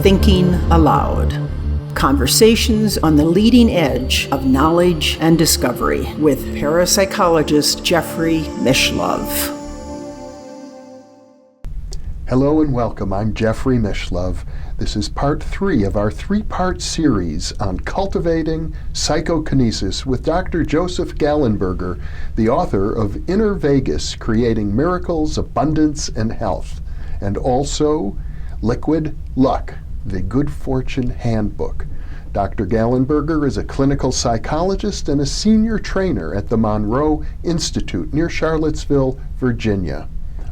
Thinking Aloud. Conversations on the leading edge of knowledge and discovery with parapsychologist Jeffrey Mishlove. Hello and welcome. I'm Jeffrey Mishlove. This is part 3 of our 3-part series on cultivating psychokinesis with Dr. Joseph Gallenberger, the author of Inner Vegas, Creating Miracles, Abundance, and Health, and also Liquid Luck, the Good Fortune Handbook. Dr. Gallenberger is a clinical psychologist and a senior trainer at the Monroe Institute near Charlottesville, Virginia.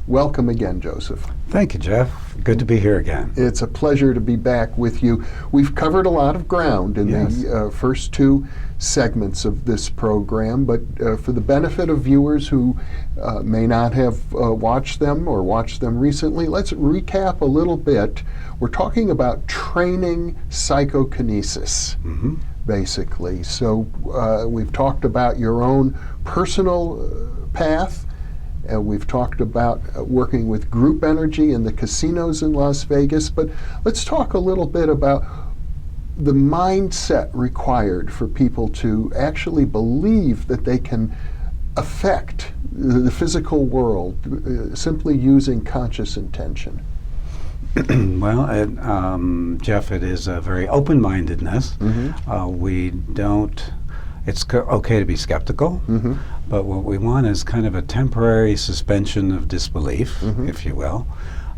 Welcome again, Joseph. Thank you, Jeff. Good to be here again. It's a pleasure to be back with you. We've covered a lot of ground in the first 2 segments of this program, but for the benefit of viewers who may not have watched them or watched them recently, let's recap a little bit. We're talking about training psychokinesis, basically. So we've talked about your own personal path. We've talked about working with group energy in the casinos in Las Vegas, but let's talk a little bit about the mindset required for people to actually believe that they can affect the physical world simply using conscious intention. Well, Jeff, it is a very open-mindedness. It's okay to be skeptical, but what we want is kind of a temporary suspension of disbelief, if you will.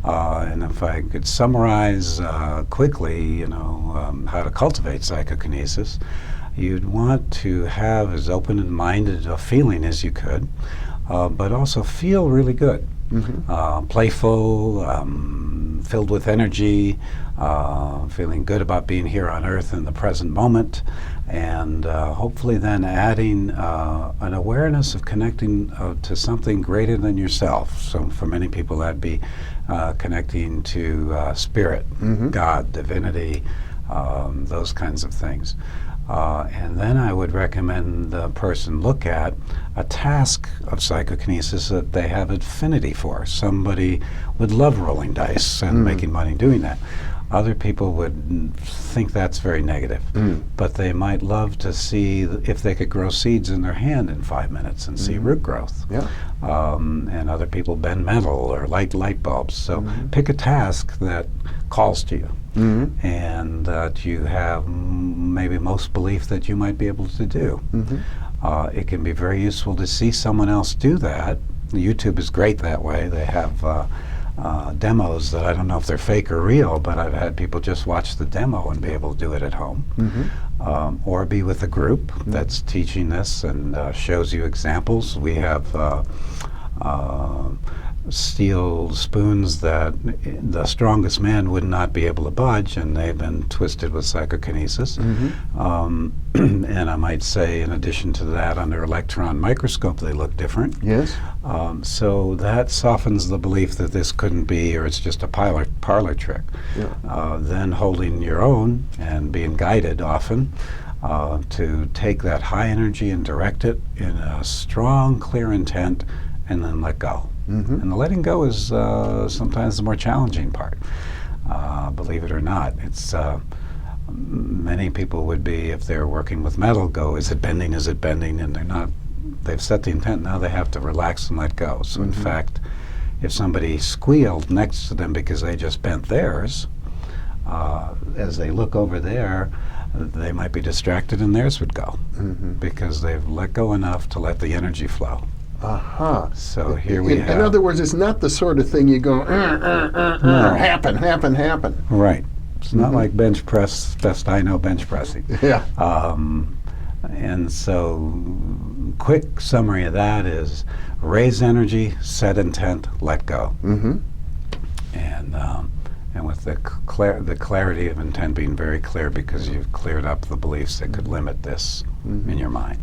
And if I could summarize quickly, how to cultivate psychokinesis, you'd want to have as open-minded a feeling as you could, but also feel really good, playful, filled with energy, feeling good about being here on Earth in the present moment, and hopefully then adding an awareness of connecting to something greater than yourself. So for many people that'd be connecting to spirit, God, divinity, those kinds of things. And then I would recommend the person look at a task of psychokinesis that they have affinity for. Somebody would love rolling dice and making money doing that. Other people would think that's very negative, but they might love to see if they could grow seeds in their hand in 5 minutes and see root growth. And other people bend metal or light bulbs. So pick a task that calls to you and that you have maybe most belief that you might be able to do. It can be very useful to see someone else do that. YouTube is great that way. They have demos that I don't know if they're fake or real, but I've had people just watch the demo and be able to do it at home. Or be with a group that's teaching this and shows you examples. We have steel spoons that the strongest man would not be able to budge, and they've been twisted with psychokinesis. And I might say, in addition to that, under electron microscope, they look different. So that softens the belief that this couldn't be, or it's just a parlor trick. Then holding your own and being guided often to take that high energy and direct it in a strong, clear intent, and then let go. And the letting go is sometimes the more challenging part, believe it or not. It's many people would be, if they're working with metal, go, is it bending, and they're not, they've set the intent, now they have to relax and let go. So in fact, if somebody squealed next to them because they just bent theirs, as they look over there, they might be distracted and theirs would go, because they've let go enough to let the energy flow. So here we have. In other words, it's not the sort of thing you go, happen. Right. It's not like bench press, best I know bench pressing. And so, quick summary of that is raise energy, set intent, let go. And with the clarity of intent being very clear, because you've cleared up the beliefs that could limit this in your mind.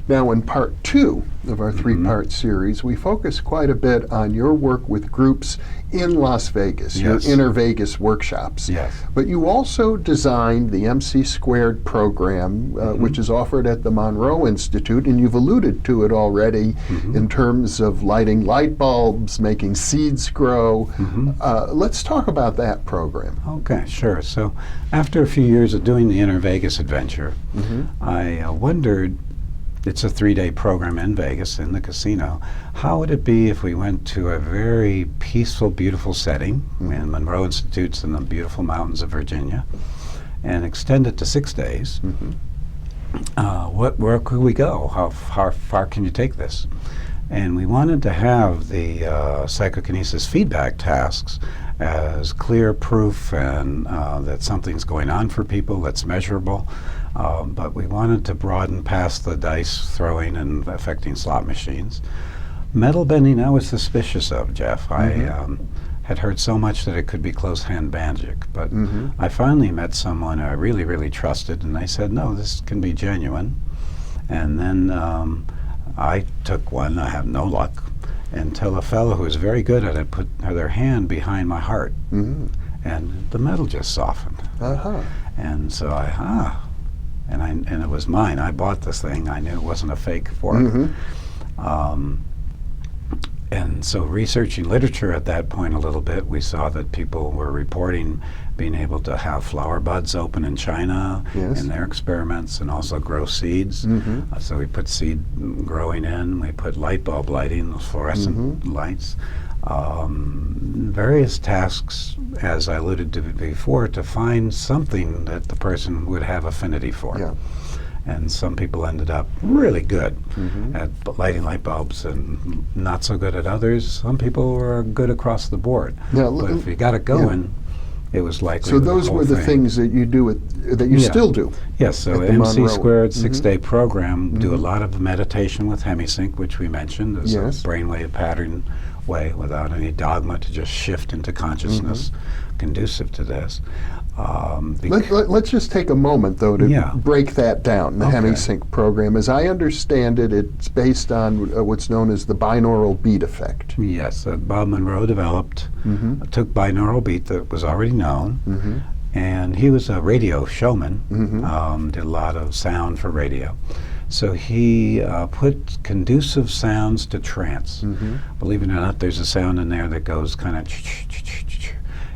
Now, in part 2 of our 3-part series, we focus quite a bit on your work with groups in Las Vegas, your Inner Vegas workshops. Yes. But you also designed the MC Squared program, which is offered at the Monroe Institute, and you've alluded to it already in terms of lighting light bulbs, making seeds grow. Let's talk about that program. Okay, sure. So after a few years of doing the Inner Vegas adventure, I wondered, it's a 3-day program in Vegas, in the casino. How would it be if we went to a very peaceful, beautiful setting, in Monroe Institute's in the beautiful mountains of Virginia, and extend it to 6 days? Where could we go? How far can you take this? And we wanted to have the psychokinesis feedback tasks as clear proof and that something's going on for people that's measurable. But we wanted to broaden past the dice throwing and affecting slot machines. Metal bending I was suspicious of, Jeff. I had heard so much that it could be close hand magic, but I finally met someone I really, really trusted, and they said, no, this can be genuine. And then I took one, I have no luck, until a fellow who was very good at it put their hand behind my heart, and the metal just softened. And so and it was mine. I bought this thing. I knew it wasn't a fake for it. And so researching literature at that point a little bit, we saw that people were reporting being able to have flower buds open in China in their experiments, and also grow seeds. So we put seed growing in, we put light bulb lighting, those fluorescent lights. Various tasks, as I alluded to before, to find something that the person would have affinity for. And some people ended up really good at lighting light bulbs and not so good at others. Some people were good across the board. But if you got it going, it was likely. So those were the things that you do that you still do. Yes, so MC Squared 6-day program, do a lot of meditation with hemisync, which we mentioned as a brainwave pattern way without any dogma to just shift into consciousness conducive to this. Let's just take a moment, though, to break that down, the hemisync program. As I understand it, it's based on what's known as the binaural beat effect. Yes, Bob Monroe developed, took binaural beat that was already known, and he was a radio showman, did a lot of sound for radio. So he put conducive sounds to trance. Believe it or not, there's a sound in there that goes kind of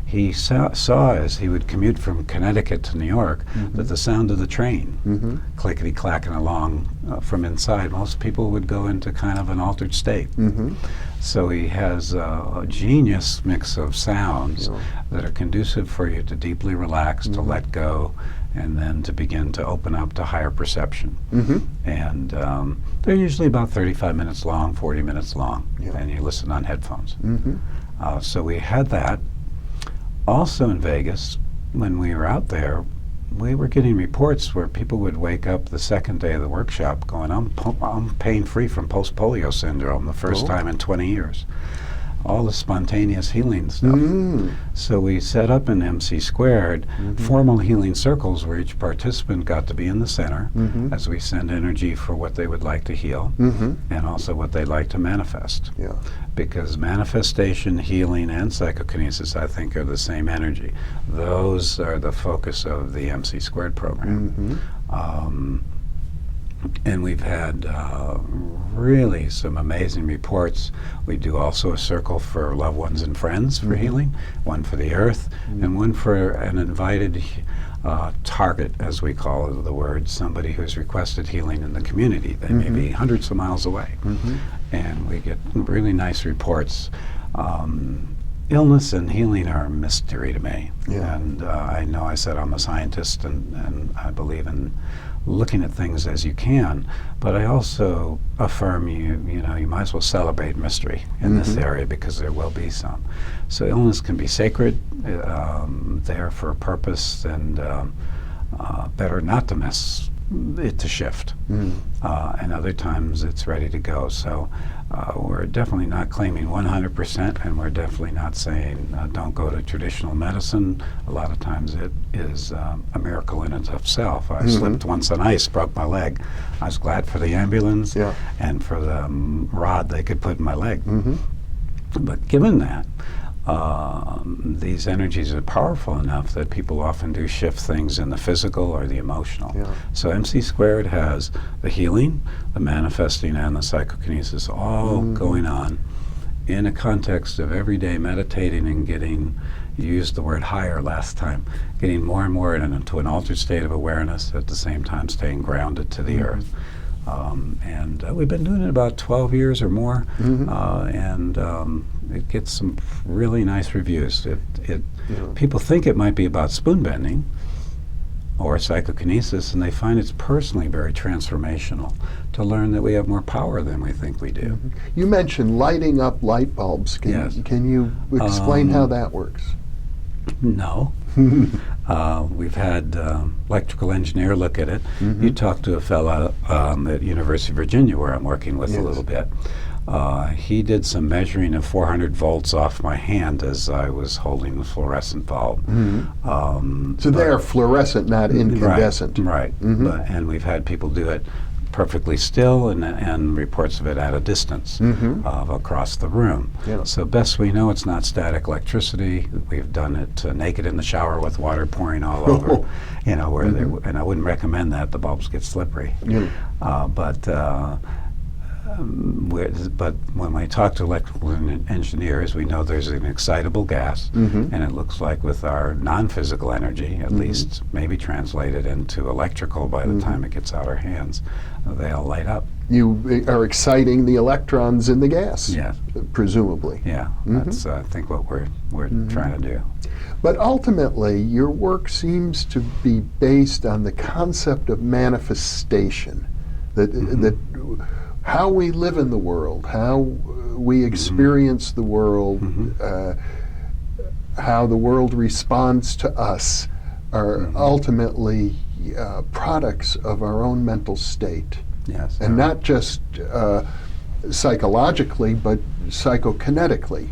he saw as he would commute from Connecticut to New York that the sound of the train clickety-clacking along from inside, most people would go into kind of an altered state. So he has a genius mix of sounds that are conducive for you to deeply relax, to let go, and then to begin to open up to higher perception. And they're usually about 35 minutes long, 40 minutes long, and you listen on headphones. So we had that. Also in Vegas, when we were out there, we were getting reports where people would wake up the second day of the workshop going, I'm pain-free from post-polio syndrome the first time in 20 years. All the spontaneous healing stuff. So we set up in MC Squared formal healing circles where each participant got to be in the center as we send energy for what they would like to heal and also what they'd like to manifest. Because manifestation, healing, and psychokinesis, I think, are the same energy. Those are the focus of the MC Squared program. And we've had really some amazing reports. We do also a circle for loved ones and friends for healing, one for the earth, and one for an invited target, as we call it, the word, somebody who's requested healing in the community. They may be hundreds of miles away. And we get really nice reports. Illness and healing are a mystery to me. And I know I said I'm a scientist and I believe in looking at things as you can, but I also affirm you might as well celebrate mystery in this area because there will be some. So illness can be sacred, there for a purpose, and better not to mess it to shift. And other times it's ready to go. So We're definitely not claiming 100%, and we're definitely not saying don't go to traditional medicine. A lot of times it is a miracle in and of itself. I slipped once on ice, broke my leg. I was glad for the ambulance and for the rod they could put in my leg. But given that, these energies are powerful enough that people often do shift things in the physical or the emotional. So MC squared has the healing, the manifesting, and the psychokinesis all going on in a context of everyday meditating and getting, you used the word higher last time, getting more and more into an altered state of awareness, at the same time staying grounded to the earth. And we've been doing it about 12 years or more, and it gets some really nice reviews. People think it might be about spoon bending or psychokinesis, and they find it's personally very transformational to learn that we have more power than we think we do. You mentioned lighting up light bulbs. Can you explain how that works? No. We've had electrical engineer look at it. You talked to a fellow at University of Virginia, where I'm working with a little bit. He did some measuring of 400 volts off my hand as I was holding the fluorescent bulb. So they are fluorescent, not incandescent. Right. And we've had people do it perfectly still, and reports of it at a distance of across the room. So best we know, it's not static electricity. We've done it naked in the shower with water pouring all over, and I wouldn't recommend that. The bulbs get slippery. But when we talk to electrical engineers, we know there's an excitable gas, and it looks like with our non-physical energy, at least, maybe translated into electrical by the time it gets out our hands, they all light up. You are exciting the electrons in the gas, presumably. That's I think what we're trying to do. But ultimately, your work seems to be based on the concept of manifestation, that how we live in the world, how we experience the world, how the world responds to us, are ultimately products of our own mental state. And not just psychologically, but psychokinetically.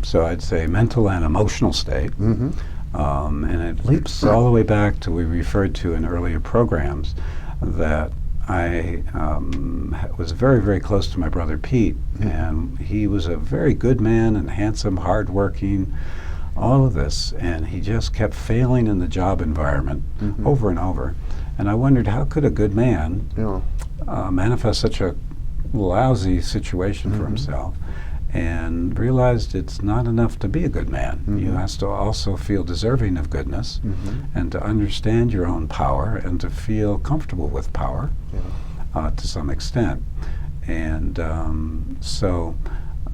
So I'd say mental and emotional state. And it leaps all the way back to, we referred to in earlier programs, that I was very, very close to my brother Pete, and he was a very good man and handsome, hardworking, all of this, and he just kept failing in the job environment over and over. And I wondered, how could a good man manifest such a lousy situation for himself? And realized it's not enough to be a good man. You have to also feel deserving of goodness, and to understand your own power, and to feel comfortable with power to some extent. And so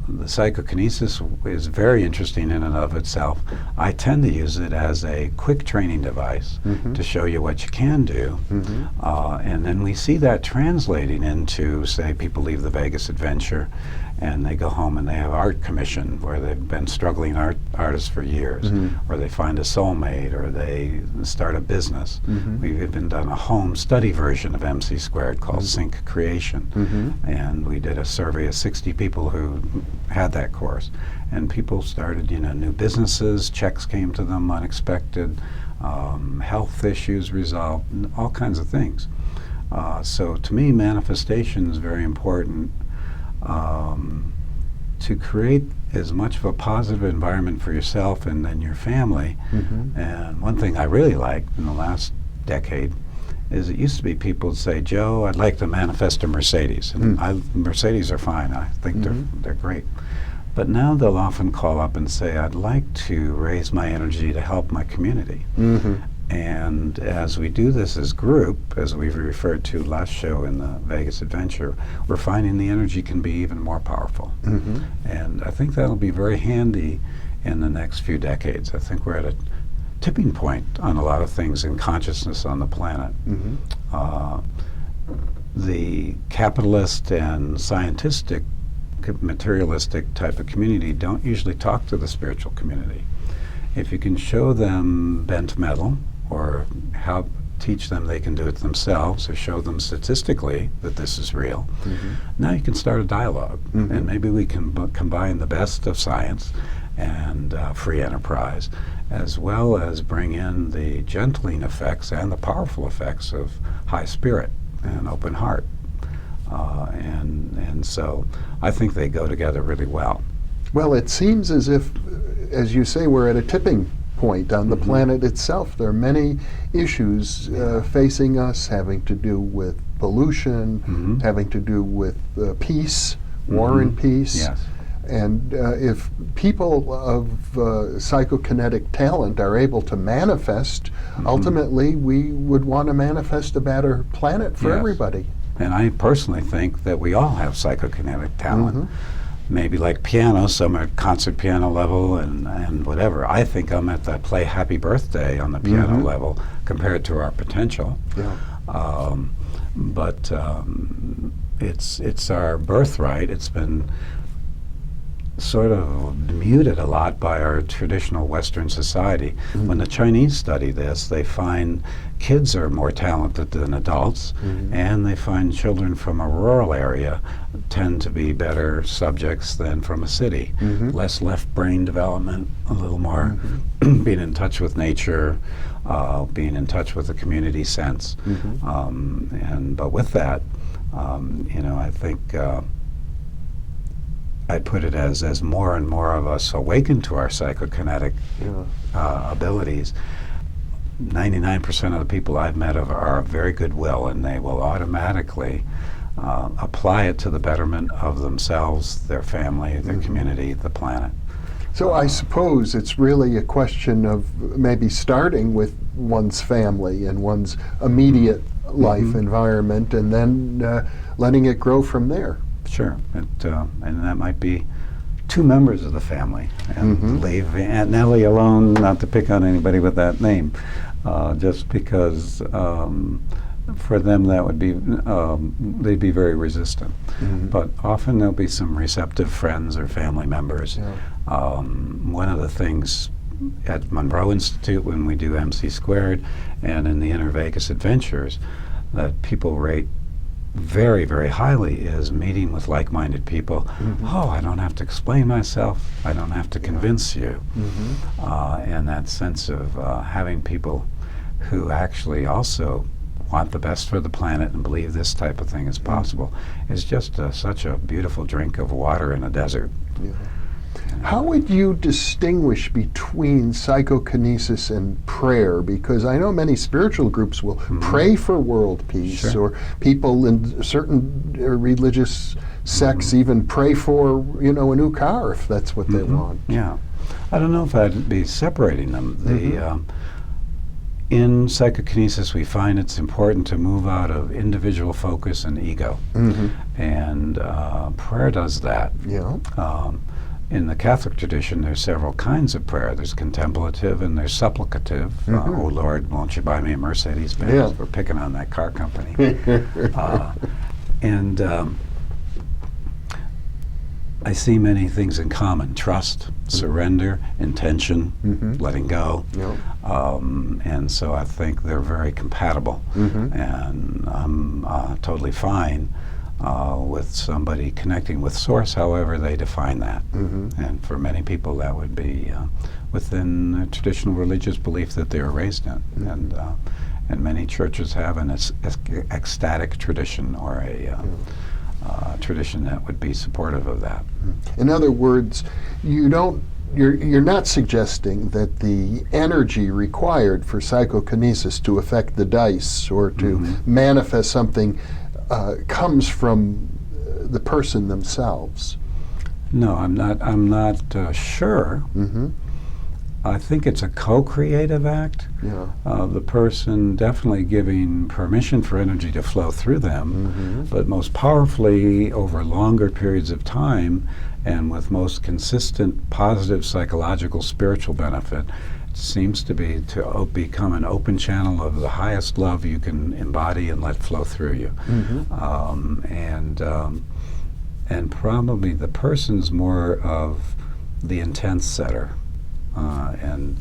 the psychokinesis is very interesting in and of itself. I tend to use it as a quick training device to show you what you can do. And then we see that translating into, say, people leave the Vegas adventure and they go home and they have art commission where they've been struggling artists for years, or they find a soulmate, or they start a business. We've even done a home study version of MC squared called Sync Creation, and we did a survey of 60 people who had that course, and people started, new businesses, checks came to them unexpected, health issues resolved, all kinds of things. So to me, manifestation is very important. To create as much of a positive environment for yourself and then your family. And one thing I really liked in the last decade is, it used to be people would say, Joe, I'd like to manifest a Mercedes. And Mercedes are fine. I think they're great. But now they'll often call up and say, I'd like to raise my energy to help my community. And as we do this as group, as we've referred to last show in the Vegas Adventure, we're finding the energy can be even more powerful. And I think that'll be very handy in the next few decades. I think we're at a tipping point on a lot of things in consciousness on the planet. The capitalist and scientific, materialistic type of community don't usually talk to the spiritual community. If you can show them bent metal, or help teach them they can do it themselves or show them statistically that this is real. Now you can start a dialogue, and maybe we can combine the best of science and free enterprise, as well as bring in the gentling effects and the powerful effects of high spirit and open heart. And so I think they go together really well. Well, it seems as if, as you say, we're at a tipping point on the planet itself. There are many issues facing us, having to do with pollution, having to do with peace, war and peace. Yes. And if people of psychokinetic talent are able to manifest, ultimately we would want to manifest a better planet for everybody. And I personally think that we all have psychokinetic talent. Maybe like piano, some are at concert piano level and whatever. I think I'm at the play Happy Birthday on the piano level compared to our potential. But it's our birthright. It's been sort of muted a lot by our traditional Western society. When the Chinese study this, they find kids are more talented than adults, and they find children from a rural area tend to be better subjects than from a city. Less left brain development, a little more being in touch with nature, being in touch with the community sense. But with that, I think I put it as more and more of us awaken to our psychokinetic abilities. 99% of the people I've met are of very good will, and they will automatically apply it to the betterment of themselves, their family, their community, the planet. So I suppose it's really a question of maybe starting with one's family and one's immediate life environment, and then letting it grow from there. Sure, and that might be 2 members of the family, and leave Aunt Nellie alone, not to pick on anybody with that name, just because for them that would be, they'd be very resistant. But often there'll be some receptive friends or family members. One of the things at Monroe Institute when we do MC squared and in the Inner Vegas Adventures that people rate very, very highly is meeting with like-minded people. Oh, I don't have to explain myself. I don't have to convince you. And that sense of having people who actually also want the best for the planet and believe this type of thing is possible is just such a beautiful drink of water in a desert. How would you distinguish between psychokinesis and prayer? Because I know many spiritual groups will pray for world peace, or people in certain religious sects even pray for, a new car if that's what they want. Yeah. I don't know if I'd be separating them. In psychokinesis, we find it's important to move out of individual focus and ego. And prayer does that. In the Catholic tradition, there's several kinds of prayer. There's contemplative and there's supplicative. Oh Lord, won't you buy me a Mercedes-Benz? We're picking on that car company. I see many things in common: trust, surrender, intention, letting go. And so I think they're very compatible. And I'm totally fine with somebody connecting with Source, however they define that. And for many people that would be within the traditional religious belief that they were raised in. And many churches have an ecstatic tradition or a tradition that would be supportive of that. In other words, you're not suggesting that the energy required for psychokinesis to affect the dice or to manifest something comes from the person themselves. No, I'm not sure. I think it's a co-creative act. The person definitely giving permission for energy to flow through them, but most powerfully over longer periods of time and with most consistent positive psychological spiritual benefit seems to be to become an open channel of the highest love you can embody and let flow through you. And probably the person's more of the intent setter. and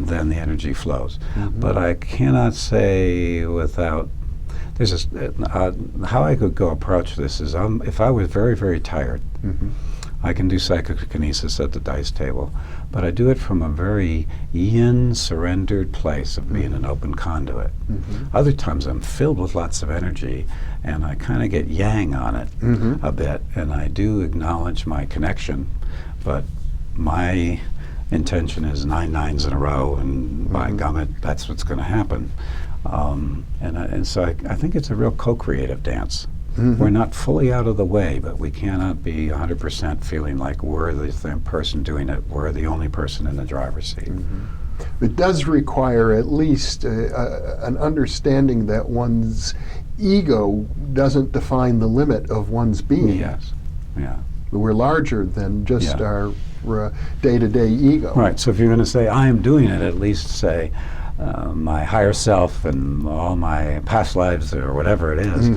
then the energy flows. But I cannot say without. There's how I could go approach this is if I was very, very tired, I can do psychokinesis at the dice table, but I do it from a very yin, surrendered place of being an open conduit. Other times I'm filled with lots of energy, and I kind of get yang on it a bit, and I do acknowledge my connection, but my intention is 9 nines in a row, and by gummit, that's what's going to happen. And so I think it's a real co-creative dance. We're not fully out of the way, but we cannot be 100% feeling like we're the person doing it. We're the only person in the driver's seat. It does require at least an understanding that one's ego doesn't define the limit of one's being. Yes, yeah. We're larger than just our day-to-day ego. Right, so if you're going to say, I am doing it, at least say, my higher self and all my past lives or whatever it is,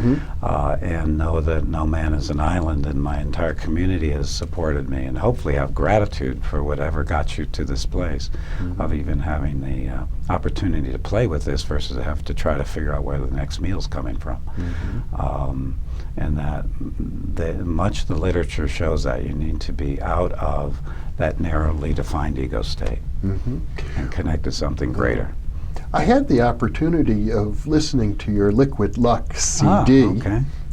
and know that no man is an island and my entire community has supported me, and hopefully have gratitude for whatever got you to this place of even having the opportunity to play with this versus have to try to figure out where the next meal's coming from. And that much the literature shows that you need to be out of that narrowly defined ego state and connect to something greater. I had the opportunity of listening to your Liquid Luck CD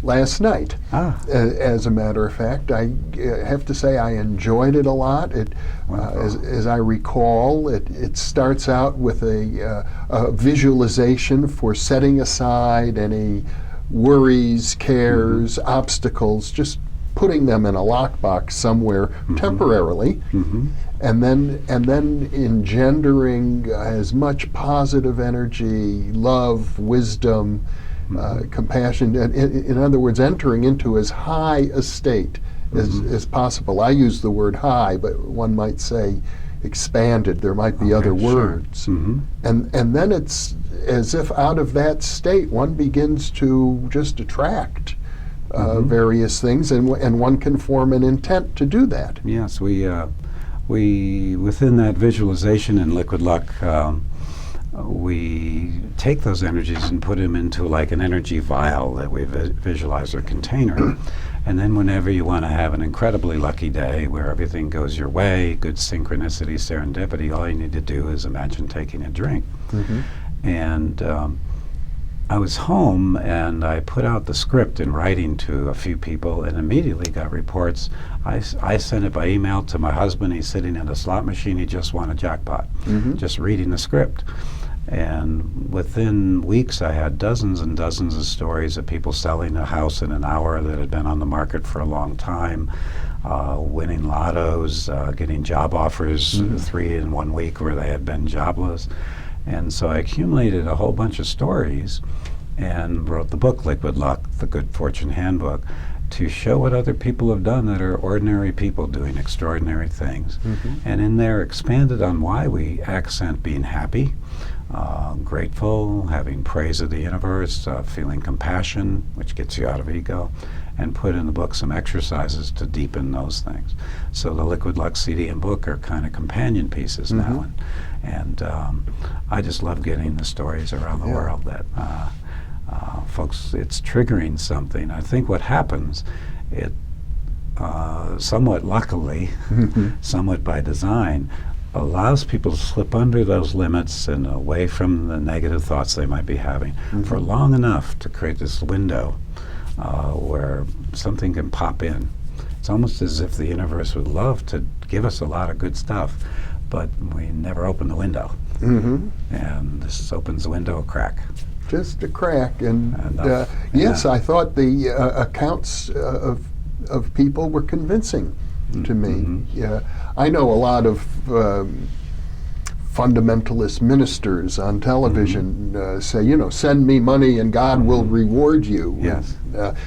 last night. As a matter of fact, I have to say I enjoyed it a lot. As I recall, it starts out with a visualization for setting aside any worries, cares, obstacles, just putting them in a lockbox somewhere temporarily, and then engendering as much positive energy, love, wisdom, compassion, and in other words, entering into as high a state as possible. I use the word high, but one might say expanded. There might be other words. And then it's as if out of that state one begins to just attract various things, and one can form an intent to do that. Yes, we within that visualization in Liquid Luck, we take those energies and put them into like an energy vial that we visualize, or container. And then whenever you want to have an incredibly lucky day where everything goes your way, good synchronicity, serendipity, all you need to do is imagine taking a drink. And I was home and I put out the script in writing to a few people and immediately got reports. I sent it by email to my husband. He's sitting at a slot machine. He just won a jackpot, just reading the script. And within weeks, I had dozens and dozens of stories of people selling a house in an hour that had been on the market for a long time, winning lottos, getting job offers 3 in 1 week where they had been jobless. And so I accumulated a whole bunch of stories and wrote the book, Liquid Luck, the Good Fortune Handbook, to show what other people have done that are ordinary people doing extraordinary things. And in there expanded on why we accent being happy, grateful, having praise of the universe, feeling compassion, which gets you out of ego, and put in the book some exercises to deepen those things. So the Liquid Luck CD and book are kind of companion pieces now. And I just love getting the stories around the world that folks, it's triggering something. I think what happens, it somewhat luckily, somewhat by design, allows people to slip under those limits and away from the negative thoughts they might be having for long enough to create this window where something can pop in. It's almost as if the universe would love to give us a lot of good stuff, but we never open the window. And this opens the window a crack. Just a crack. And yes, I thought the accounts of people were convincing to me. I know a lot of fundamentalist ministers on television say, you know, send me money and God will reward you.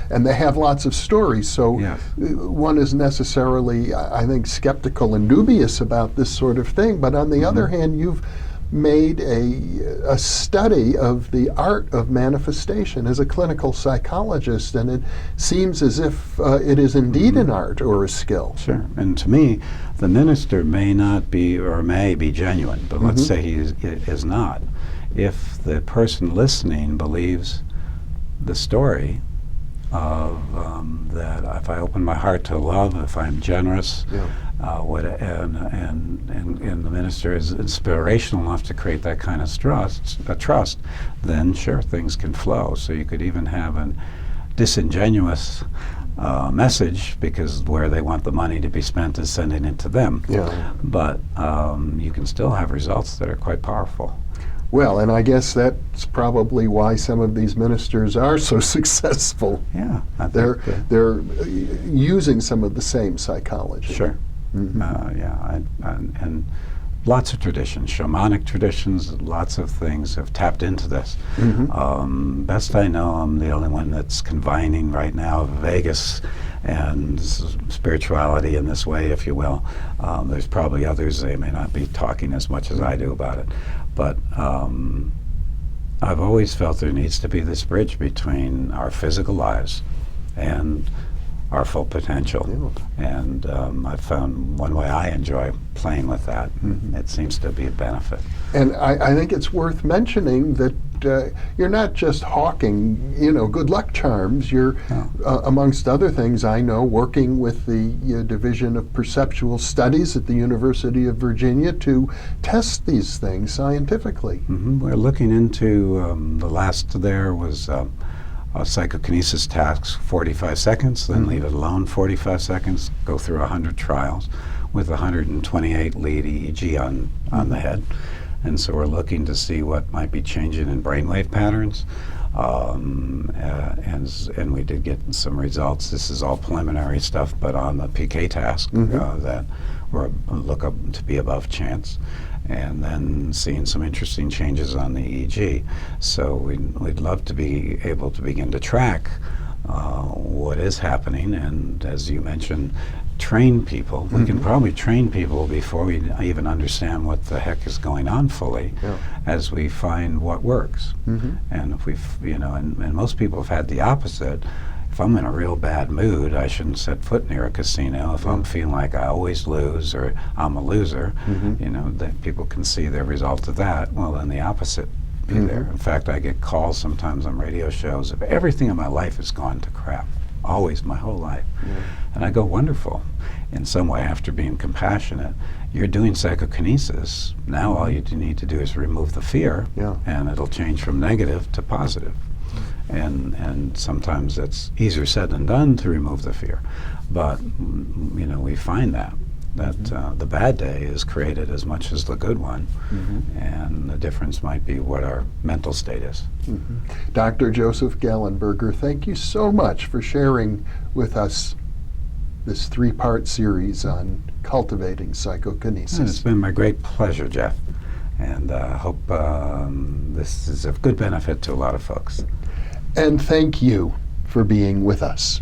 And they have lots of stories, so one is necessarily, I think, skeptical and dubious about this sort of thing. But on the other hand, made a study of the art of manifestation as a clinical psychologist, and it seems as if it is indeed an art or a skill. Sure. And to me, the minister may not be or may be genuine, but let's say he is not. If the person listening believes the story of that if I open my heart to love, if I'm generous, and the minister is inspirational enough to create that kind of trust, then sure, things can flow. So you could even have a disingenuous message, because where they want the money to be spent is sending it to them. But you can still have results that are quite powerful. Well, and I guess that's probably why some of these ministers are so successful. Yeah, they're using some of the same psychology. Sure. And lots of traditions, shamanic traditions, lots of things have tapped into this. Best I know, I'm the only one that's combining right now Vegas and spirituality in this way, if you will. There's probably others, they may not be talking as much as I do about it. But I've always felt there needs to be this bridge between our physical lives and our full potential. And I've found one way I enjoy playing with that. It seems to be a benefit. And I think it's worth mentioning that you're not just hawking, good luck charms. You're, amongst other things, I know, working with the Division of Perceptual Studies at the University of Virginia to test these things scientifically. We're looking into, the last there was a psychokinesis task, 45 seconds, then leave it alone 45 seconds, go through 100 trials with 128 lead EEG on the head. And so we're looking to see what might be changing in brainwave patterns. And we did get some results. This is all preliminary stuff, but on the PK task that were look up to be above chance. And then seeing some interesting changes on the EEG. So we'd love to be able to begin to track what is happening, and as you mentioned, train people. We can probably train people before we even understand what the heck is going on fully, as we find what works. And if and most people have had the opposite. If I'm in a real bad mood, I shouldn't set foot near a casino. If I'm feeling like I always lose or I'm a loser, that people can see the result of that. Well, then the opposite be there. In fact, I get calls sometimes on radio shows of everything in my life has gone to crap, always, my whole life. And I go, wonderful. In some way, after being compassionate, you're doing psychokinesis. Now all you need to do is remove the fear, and it'll change from negative to positive. And sometimes it's easier said than done to remove the fear. But, we find that the bad day is created as much as the good one, and the difference might be what our mental state is. Dr. Joseph Gallenberger, thank you so much for sharing with us this 3-part series on cultivating psychokinesis. It's been my great pleasure, Jeff, and I hope this is of good benefit to a lot of folks. And thank you for being with us.